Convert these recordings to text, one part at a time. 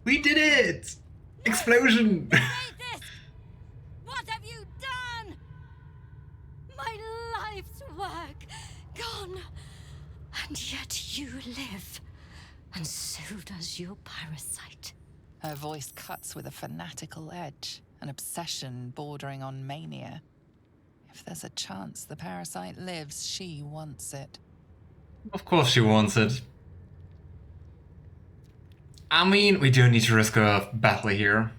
We did it! Explosion! What have you done? My life's work gone. And yet you live. And so does your parasite. Her voice cuts with a fanatical edge, an obsession bordering on mania. If there's a chance the parasite lives, she wants it. Of course she wants it. I mean, we do need to risk a battle here.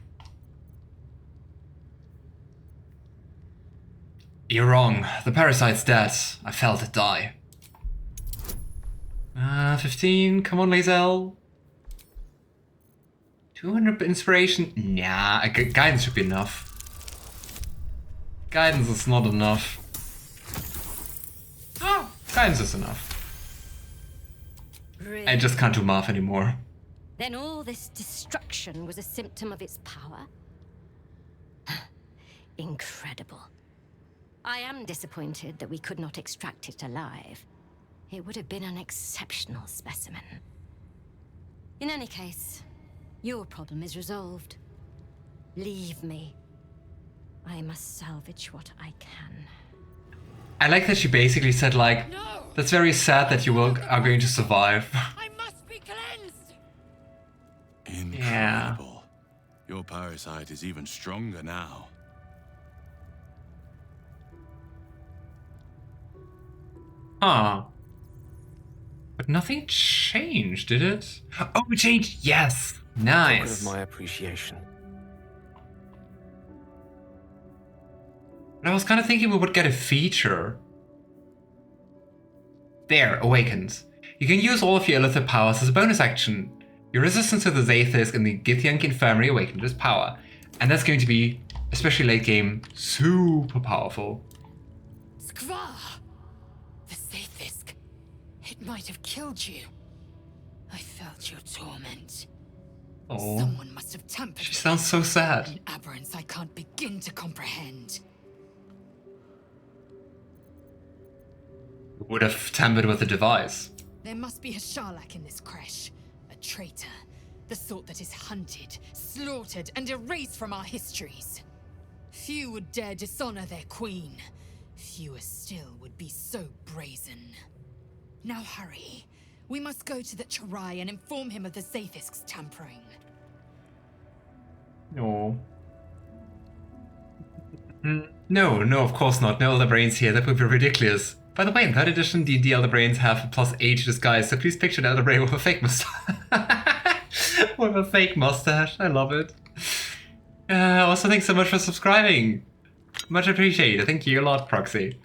You're wrong. The parasite's dead. I felt it die. 15. Come on, Lae'zel. 200 inspiration? Nah, guidance should be enough. Guidance is not enough. Oh, guidance is enough. Really? I just can't do math anymore. Then all this destruction was a symptom of its power? Incredible. I am disappointed that we could not extract it alive. It would have been an exceptional specimen. In any case, your problem is resolved. Leave me. I must salvage what I can. I like that she basically said, like, No! that's very sad that you are going to survive. I must be cleansed! Incredible. Your parasite is even stronger now. Huh. But nothing changed, did it? Oh, it changed! Yes! Nice! Token of my appreciation. But I was kind of thinking we would get a feature. There, awakened. You can use all of your illicit powers as a bonus action. Your resistance to the Zaithis in the Githyanki Infirmary awakened its power. And that's going to be, especially late game, super powerful. Skvar! The Zaithisk. It might have killed you. I felt your torment. Oh, Someone must have tampered she with sounds so sad. an aberrance I can't begin to comprehend. Would have tampered with the device. There must be a Sharlak in this crash. A traitor. The sort that is hunted, slaughtered, and erased from our histories. Few would dare dishonor their queen. Fewer still would be so brazen. Now hurry. We must go to the Charai and inform him of the Zaithisk's tampering. No. No, of course not. No Elder Brains here. That would be ridiculous. By the way, in 3rd edition, D&D Elder Brains have a +8 disguise, so please picture an Elder Brain with a fake mustache. With a fake mustache. I love it. Also, thanks so much for subscribing. Much appreciated. Thank you a lot, Proxy.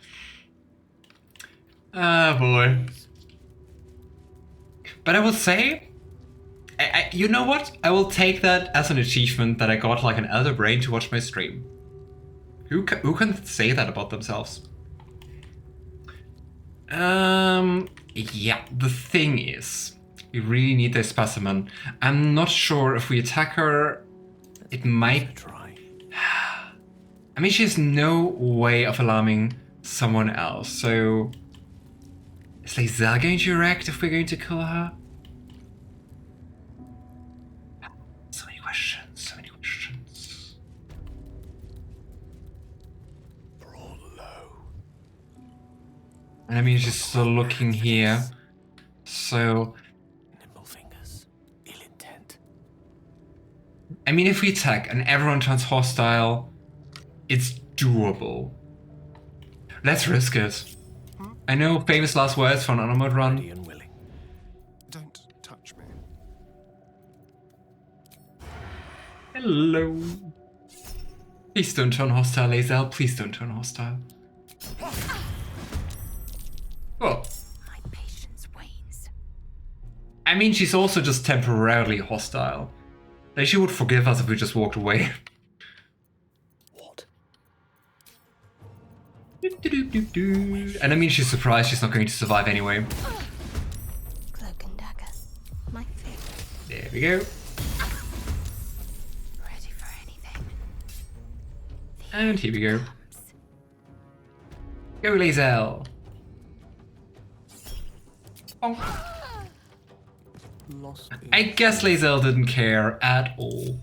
Ah, boy. But I will say, you know what? I will take that as an achievement that I got like an Elder Brain to watch my stream. Who can say that about themselves? Yeah, the thing is, we really need this specimen. I'm not sure if we attack her, it might... Try. I mean, she has no way of alarming someone else, so... Is Lae'zel going to react if we're going to kill her? So many questions, so many questions. Brawl low. And I mean, she's still looking here, so... Nimble fingers. Ill intent. I mean, if we attack and everyone turns hostile, it's doable. Let's risk it. I know famous last words for an unarmored run. Ready and willing. Don't touch me. Hello. Please don't turn hostile, Lae'zel. Please don't turn hostile. Oh. My patience wanes. I mean, she's also just temporarily hostile. Like, she would forgive us if we just walked away. What? And I mean, she's surprised she's not going to survive anyway. Cloak and dagger. My favorite. There we go. Ready for anything. And here we go. Go, Lae'zel. Oh. Lost I guess Lae'zel didn't care at all.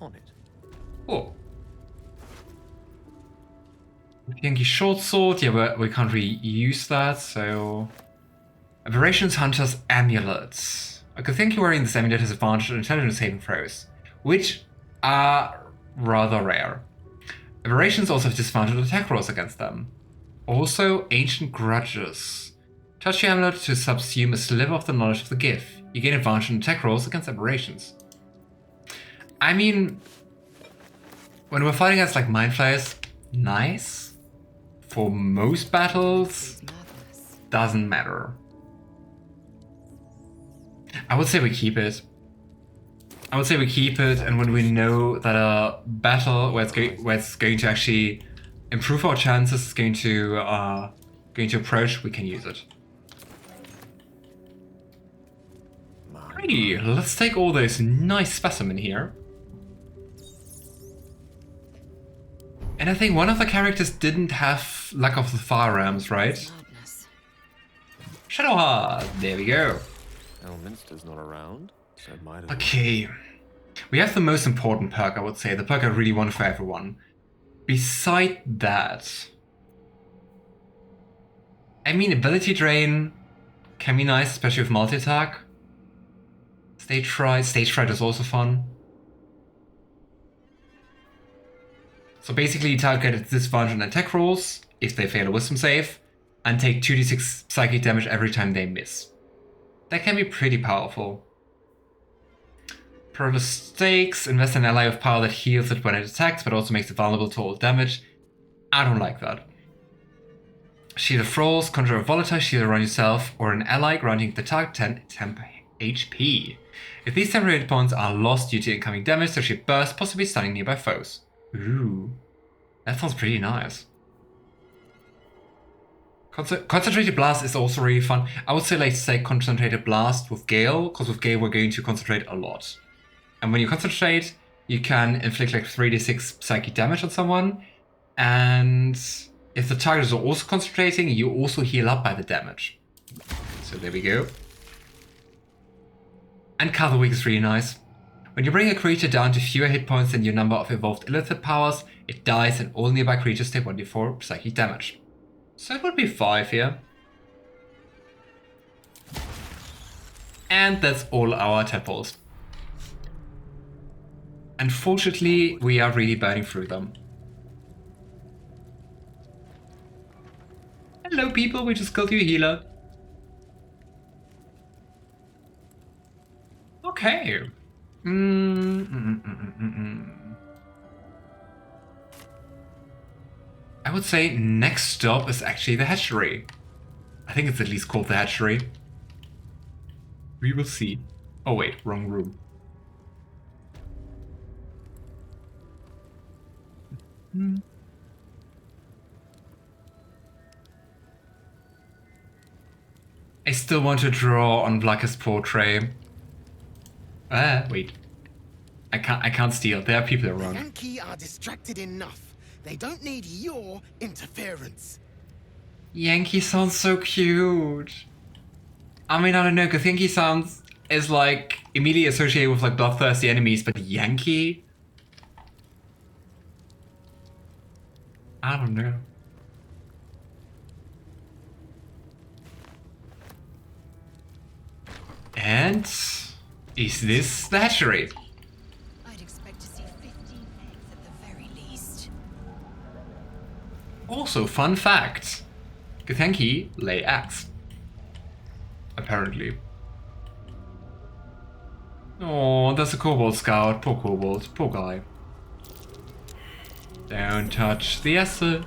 on it. Oh. Githyanki short sword, yeah, but we can't really use that, so... Aberrations Hunter's Amulets. A Githyanki wearing this amulet has advantage on intelligence saving throws, which are rather rare. Aberrations also have disadvantage on attack rolls against them. Also, Ancient Grudges. Touch the amulet to subsume a sliver of the knowledge of the gift. You gain advantage on attack rolls against aberrations. I mean, when we're fighting against like Mindflayers, nice. For most battles, doesn't matter. I would say we keep it. And when we know that a battle where it's going to actually improve our chances is going to approach, we can use it. Alrighty, let's take all those nice specimen here. And I think one of the characters didn't have Luck of the Firearms, right? Shadowheart, there we go. Elminster's not around, so it might have... Okay, we have the most important perk, I would say, the perk I really want for everyone. Beside that, I mean, ability drain can be nice, especially with multi-attack. Stage fright is also fun. So basically, you target at disadvantage on attack rolls if they fail a wisdom save, and take 2d6 psychic damage every time they miss. That can be pretty powerful. Perilous Stakes, invest in an ally of power that heals it when it attacks, but also makes it vulnerable to all damage. I don't like that. Shield of Rolls, conjure a volatile shield around yourself or an ally, granting the target 10 temp HP. If these temporary hit points are lost due to incoming damage, the shield bursts, possibly stunning nearby foes. Ooh, that sounds pretty nice. Concentrated Blast is also really fun. I would say, like, say Concentrated Blast with Gale, because with Gale we're going to concentrate a lot. And when you concentrate, you can inflict like 3d6 psychic damage on someone. And if the target is also concentrating, you also heal up by the damage. So there we go. And Color Weak is really nice. When you bring a creature down to fewer hit points than your number of evolved illicit powers, it dies and all nearby creatures take 1d4 psychic damage. So it would be 5 here. And that's all our tadpoles. Unfortunately, we are really burning through them. Hello people, we just killed you, healer. Okay. I would say next stop is actually the hatchery. I think it's at least called the hatchery. We will see. Oh wait, wrong room. I still want to draw on Vlaka's portrait. Wait. I can't steal. There are people around. Yankee are distracted enough. They don't need your interference. Yankee sounds so cute. I mean, I don't know. Githyanki sounds is like immediately associated with like bloodthirsty enemies, but Yankee? I don't know. And is this the hatchery? I'd expect to see 15 eggs at the very least. Also, fun fact. Githyanki lay eggs. Apparently. Oh, there's a kobold scout. Poor kobold. Poor guy. Don't touch the acid.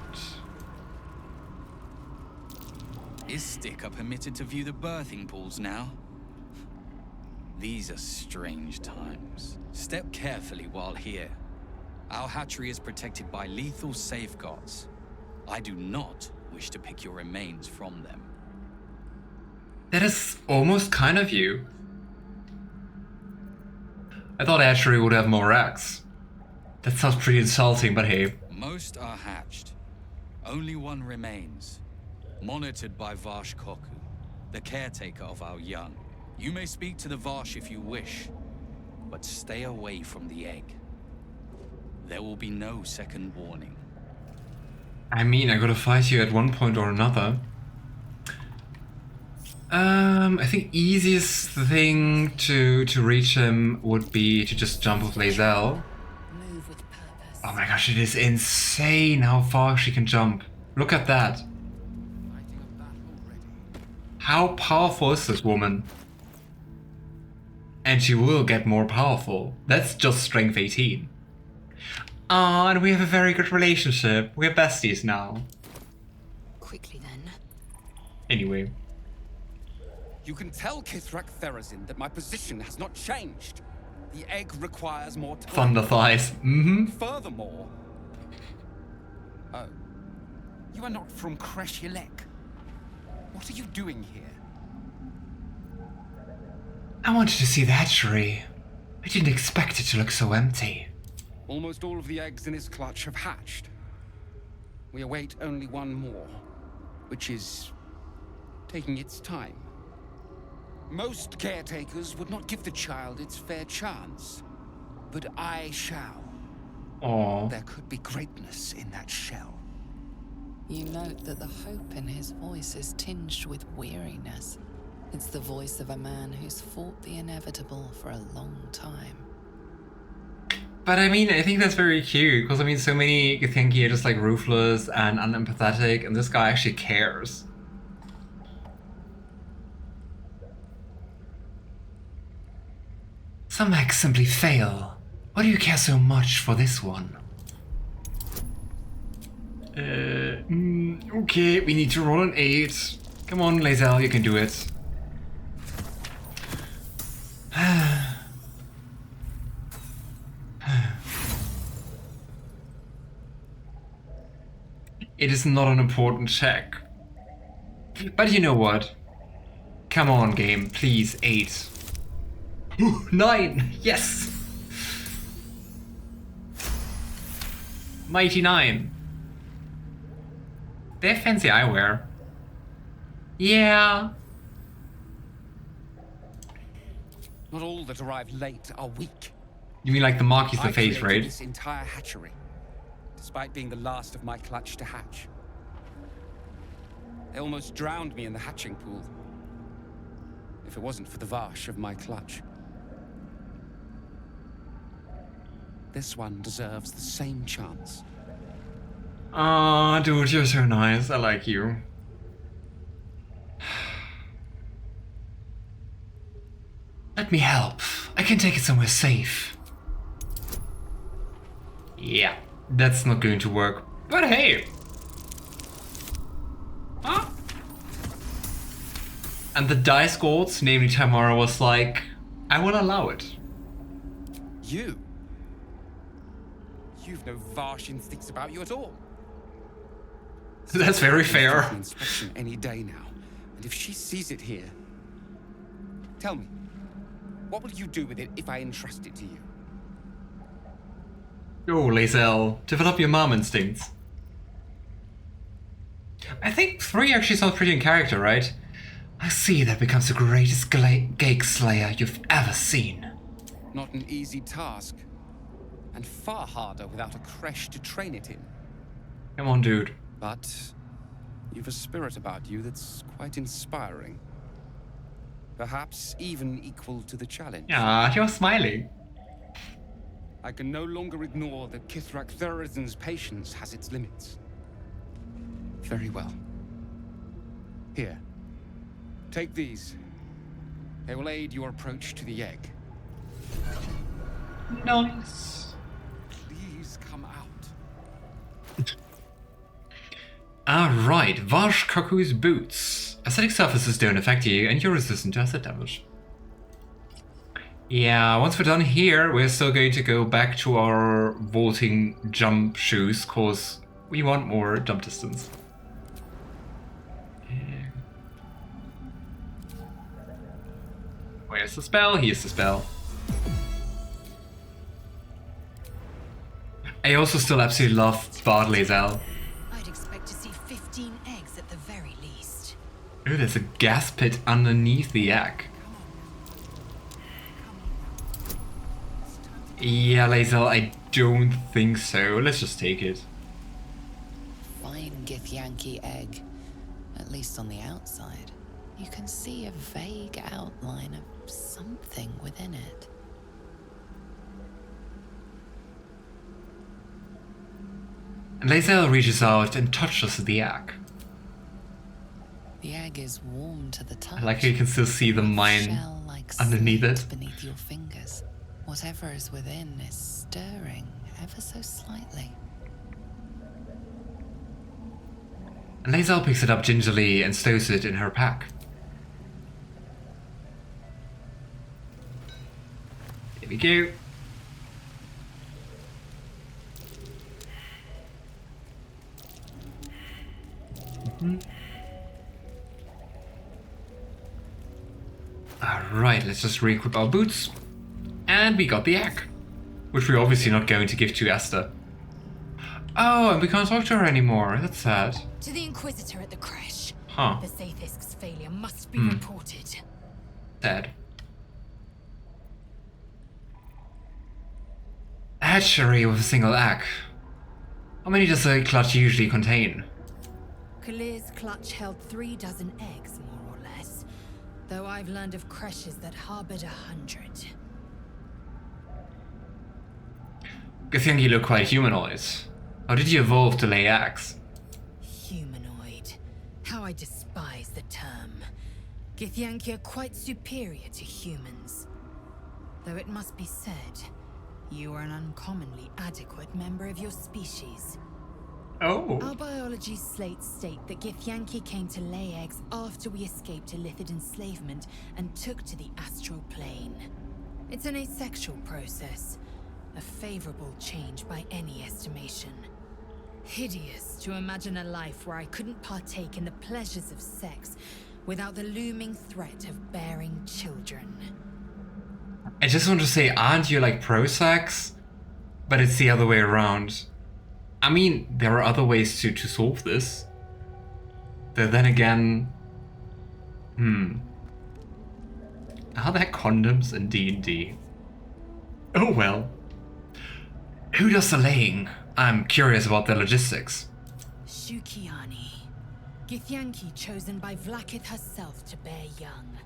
Is Sticker permitted to view the birthing pools now? These are strange times. Step carefully while here. Our hatchery is protected by lethal safeguards. I do not wish to pick your remains from them. That is almost kind of you. I thought hatchery would have more eggs. That sounds pretty insulting, but hey. Most are hatched. Only one remains. Monitored by Vashkoku, the caretaker of our young. You may speak to the Varsh if you wish, but stay away from the egg. There will be no second warning. I mean, I gotta fight you at one point or another. I think easiest thing to reach him would be to just jump with Lae'zel. Move with purpose. Oh my gosh, it is insane how far she can jump. Look at that. How powerful is this woman? And she will get more powerful. That's just strength 18. Ah, and we have a very good relationship. We're besties now. Quickly then. Anyway. You can tell Kithrak Therazin that my position has not changed. The egg requires more time. Thunder thighs. Mm-hmm. Furthermore... Oh. You are not from Kresh-Yelek. What are you doing here? I wanted to see the hatchery. I didn't expect it to look so empty. Almost all of the eggs in its clutch have hatched. We await only one more, which is taking its time. Most caretakers would not give the child its fair chance, but I shall. Aww. There could be greatness in that shell. You note that the hope in his voice is tinged with weariness. It's the voice of a man who's fought the inevitable for a long time. But I mean, I think that's very cute, because I mean, so many Githyanki are just like ruthless and unempathetic, and this guy actually cares. Some eggs simply fail. Why do you care so much for this one? Okay, we need to roll an 8. Come on, Lae'zel, you can do it. It is not an important check. But you know what? Come on, game, please, 8. Ooh, 9! Yes! Mighty 9. They have fancy eyewear. Yeah. Not all that arrive late are weak. You mean like the Marquis I the Face, created right? this entire hatchery, despite being the last of my clutch to hatch. They almost drowned me in the hatching pool. If it wasn't for the Varsh of my clutch. This one deserves the same chance. Aw, dude, you're so nice. I like you. Let me help. I can take it somewhere safe. Yeah, that's not going to work. But hey! Huh? And the dice gods, namely Tamara, was like, I will allow it. You? You've no Varsh instincts about you at all. That's very fair. An inspection any day now, and if she sees it here, tell me, what will you do with it if I entrust it to you? Yo, Lae'zel, develop your mom instincts. I think 3 actually sounds pretty in character, right? I see that becomes the greatest Gate Slayer you've ever seen. Not an easy task, and far harder without a Kresh to train it in. Come on, dude. But you've a spirit about you that's quite inspiring. Perhaps even equal to the challenge. Ah, you're smiling. I can no longer ignore that Kithrak Therazin's patience has its limits. Very well. Here. Take these. They will aid your approach to the egg. Nice. Please come out. Alright, Varsh Kaku's boots. Acidic surfaces don't affect you, and you're resistant to acid damage. Yeah, once we're done here, we're still going to go back to our vaulting jump shoes, cause we want more jump distance. Where's the spell? Here's the spell. I also still absolutely love Bard Lae'zel. I'd expect to see 15 eggs at the very least. Oh, there's a gas pit underneath the egg. Yeah, Lae'zel, I don't think so. Let's just take it. Fine Githyanki egg, at least on the outside. You can see a vague outline of something within it. And Lae'zel reaches out and touches the egg. The egg is warm to the touch. I like how you can still see the mine Shell-like underneath slate it. beneath your fingers. Whatever is within is stirring ever so slightly. And Lae'zel picks it up gingerly and stows it in her pack. Here we go. Alright, let's just re-equip our boots. And we got the egg, which we're obviously not going to give to Esther. Oh, and we can't talk to her anymore. That's sad. To the Inquisitor at the creche. Huh. The Sathisk's failure must be reported. Sad. A hatchery with a single egg. How many does a clutch usually contain? Kalir's clutch held 3 dozen eggs, more or less. Though I've learned of creches that harbored 100. Githyanki look quite humanoid. How did you evolve to lay eggs? Humanoid. How I despise the term. Githyanki are quite superior to humans. Though it must be said, you are an uncommonly adequate member of your species. Oh. Our biology slates state that Githyanki came to lay eggs after we escaped Illithid enslavement and took to the astral plane. It's an asexual process, a favorable change by any estimation. Hideous to imagine a life where I couldn't partake in the pleasures of sex without the looming threat of bearing children. I just want to say, aren't you like pro-sex? But it's the other way around. I mean, there are other ways to solve this. But then again... Are there condoms in D&D? Oh well. Who does the laying? I'm curious about the logistics. Shukiani. Githyanki chosen by Vlaakith herself to bear young.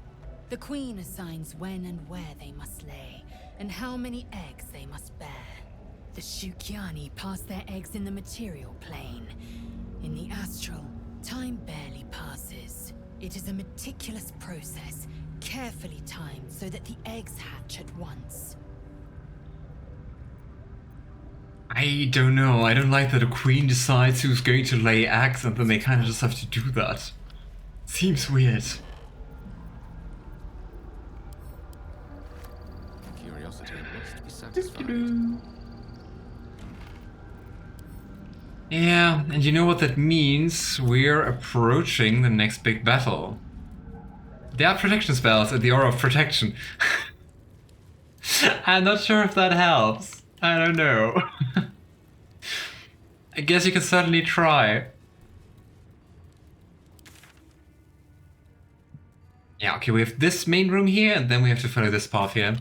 The Queen assigns when and where they must lay, and how many eggs they must bear. The Shukiani pass their eggs in the material plane. In the astral, time barely passes. It is a meticulous process, carefully timed so that the eggs hatch at once. I don't know. I don't like that a queen decides who's going to lay eggs and then they kind of just have to do that. Seems weird. Curiosity must be satisfied. Yeah, and you know what that means? We're approaching the next big battle. There are protection spells and the aura of protection. I'm not sure if that helps. I don't know. I guess you can certainly try. Yeah, okay, we have this main room here, and then we have to follow this path here.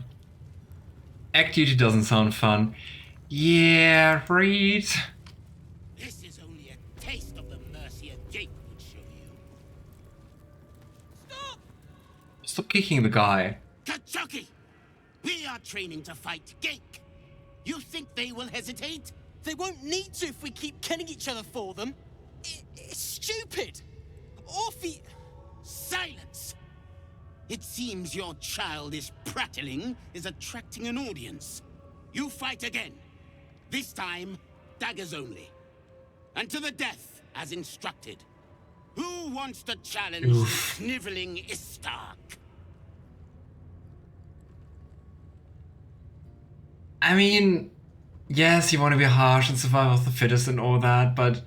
Act duty doesn't sound fun. Yeah, read. This is only a taste of the mercy a Gate would show you. Stop! Stop kicking the guy. Kachuki! We are training to fight Gate. You think they will hesitate? They won't need to if we keep killing each other for them. It's stupid. Orphe... Silence! It seems your childish prattling is attracting an audience. You fight again. This time, daggers only. And to the death, as instructed. Who wants to challenge the sniveling Istark? I mean, yes, you want to be harsh and survival of the fittest and all that, but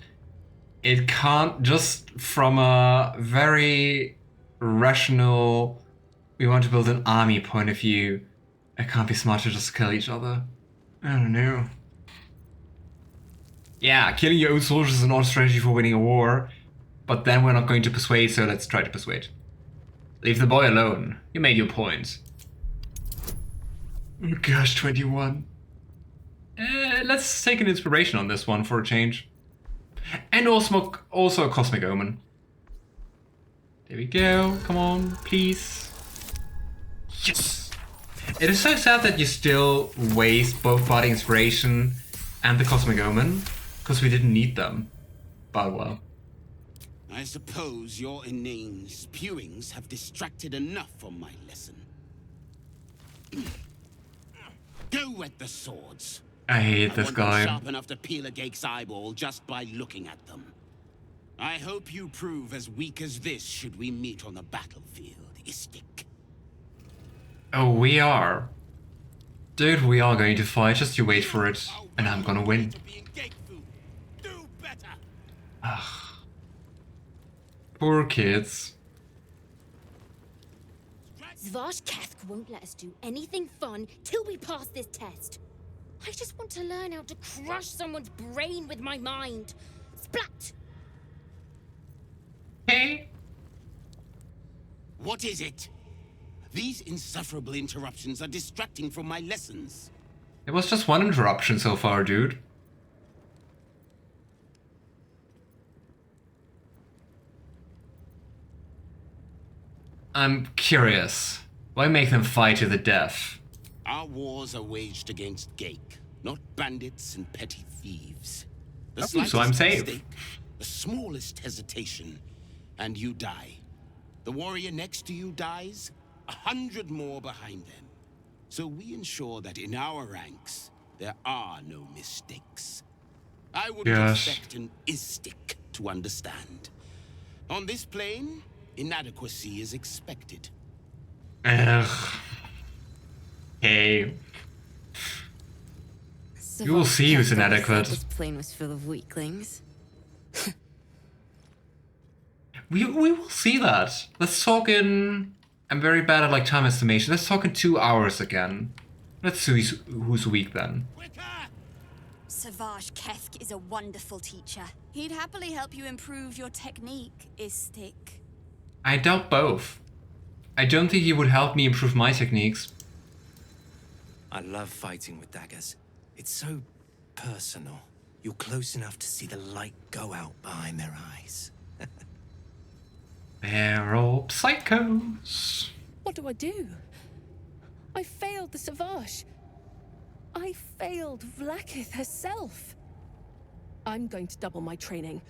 it can't, just from a very rational, we want to build an army point of view, it can't be smart to just kill each other. I don't know. Yeah, killing your own soldiers is an odd strategy for winning a war, but then we're not going to persuade, so let's try to persuade. Leave the boy alone. You made your point. Oh gosh, 21. Let's take an inspiration on this one for a change. And also a cosmic omen. There we go. Come on, please. Yes! It is so sad that you still waste both body inspiration and the cosmic omen, because we didn't need them. But well. I suppose your inane spewings have distracted enough from my lesson. Go wet the swords. I hate this guy. Sharp enough to peel a Gake's eyeball just by looking at them. I hope you prove as weak as this should we meet on the battlefield, Istik. Oh, we are. Dude, we are going to fight, just you wait for it. And I'm gonna win. Ugh. Poor kids. Zvash Kesk won't let us do anything fun till we pass this test. I just want to learn how to crush someone's brain with my mind. Splat! Hey. What is it? These insufferable interruptions are distracting from my lessons. It was just one interruption so far, dude. I'm curious. Why make them fight to the death? Our wars are waged against Gake, not bandits and petty thieves. The so I'm safe. mistake, the smallest hesitation, and you die. The warrior next to you dies, 100 more behind them. So we ensure that in our ranks, there are no mistakes. I wouldn't expect an Istik to understand. On this plane, inadequacy is expected. Ugh. Hey. You will see who's inadequate. This plane was full of weaklings. We will see that. Let's talk in... I'm very bad at like time estimation. Let's talk in 2 hours again. Let's see who's weak then. Savage Kesk is a wonderful teacher. He'd happily help you improve your technique, Istik. I doubt both. I don't think he would help me improve my techniques. I love fighting with daggers. It's so personal. You're close enough to see the light go out behind their eyes. They're all psychos. What do I do? I failed the Savage. I failed Vlaakith herself. I'm going to double my training.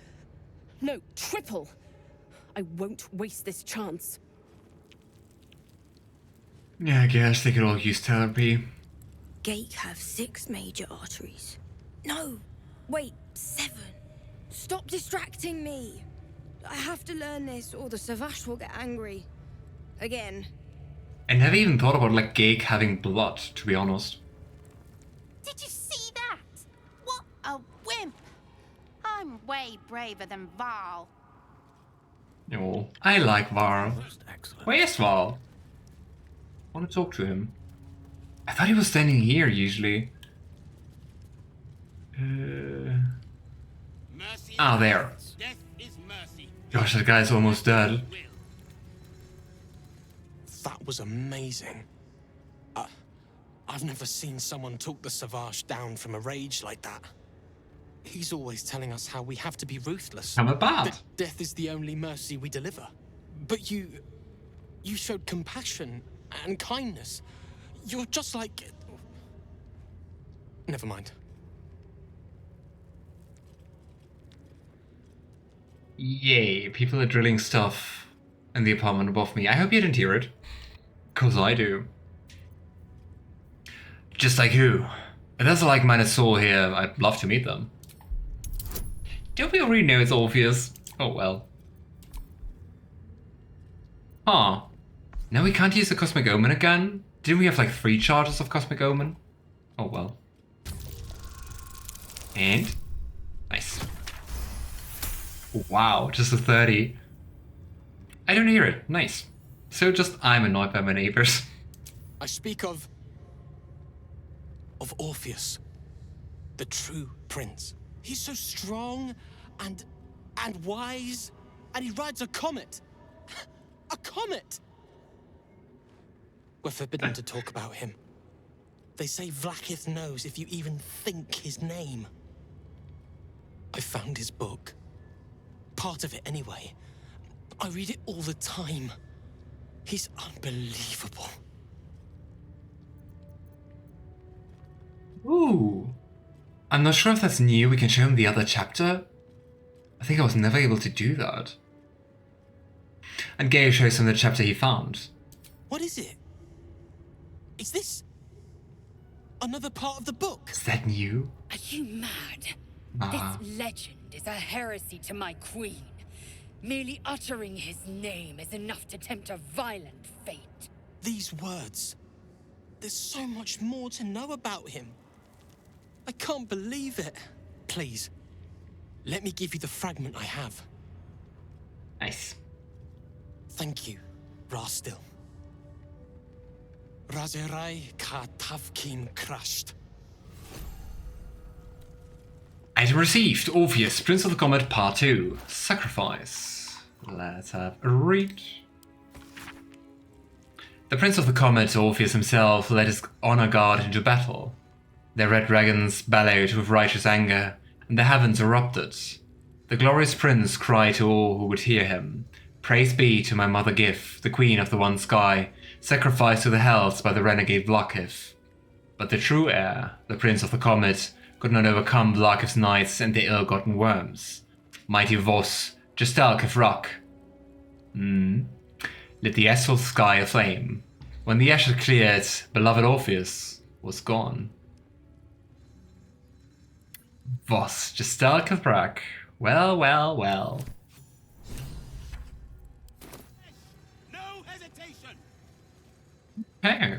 No, triple. I won't waste this chance. Yeah, I guess they could all use therapy. Gate have 6 major arteries. No, wait, 7. Stop distracting me. I have to learn this or the Savage will get angry. Again. I never even thought about like Gake having blood, to be honest. Did you see that? What a wimp! I'm way braver than Val. Oh, I like Var. Where's Val? I want to talk to him. I thought he was standing here usually. Ah, there. Gosh, that guy's almost dead. That was amazing. I've never seen someone talk the Savage down from a rage like that. He's always telling us how we have to be ruthless. How about? That death is the only mercy we deliver. But you showed compassion and kindness. You're just like... Never mind. Yay, people are drilling stuff in the apartment above me. I hope you didn't hear it. 'Cause I do. Just like who? If there's a like-minded soul here, I'd love to meet them. Don't we already know it's obvious? Oh well. Huh. Now we can't use the Cosmic Omen again? Didn't we have like 3 charges of Cosmic Omen? Oh well. And? Nice. Wow, just a 30. I don't hear it. Nice. So just I'm annoyed by my neighbors. I speak of Orpheus, the true prince. He's so strong and wise, and he rides a comet. A comet! We're forbidden to talk about him. They say Vlaakith knows if you even think his name. I found his book. Part of it, anyway. I read it all the time. He's unbelievable. Ooh. I'm not sure if that's new. We can show him the other chapter. I think I was never able to do that. And Gale shows him the chapter he found. What is it? Is this another part of the book? Is that new? Are you mad? This legend is a heresy to my queen. Merely uttering his name is enough to tempt a violent fate. These words. There's so much more to know about him. I can't believe it. Please, let me give you the fragment I have. Nice. Thank you, Rastil. Razerai ka tavkin crushed. Item received. Orpheus, Prince of the Comet, Part 2. Sacrifice. Let's have a read. The Prince of the Comet, Orpheus himself, led his honor guard into battle. Their red dragons bellowed with righteous anger, and the heavens erupted. The glorious prince cried to all who would hear him, "Praise be to my mother Gith, the queen of the one sky, sacrificed to the hells by the renegade Vlaakith." But the true heir, the Prince of the Comet, could not overcome Vlaakith's knights and their ill-gotten worms. Mighty Voss, Gestalkith Rock, lit the astral sky aflame. When the ashes cleared, beloved Orpheus was gone. Voss, Gestalkith Rock. Well, well, well. No hesitation. Okay,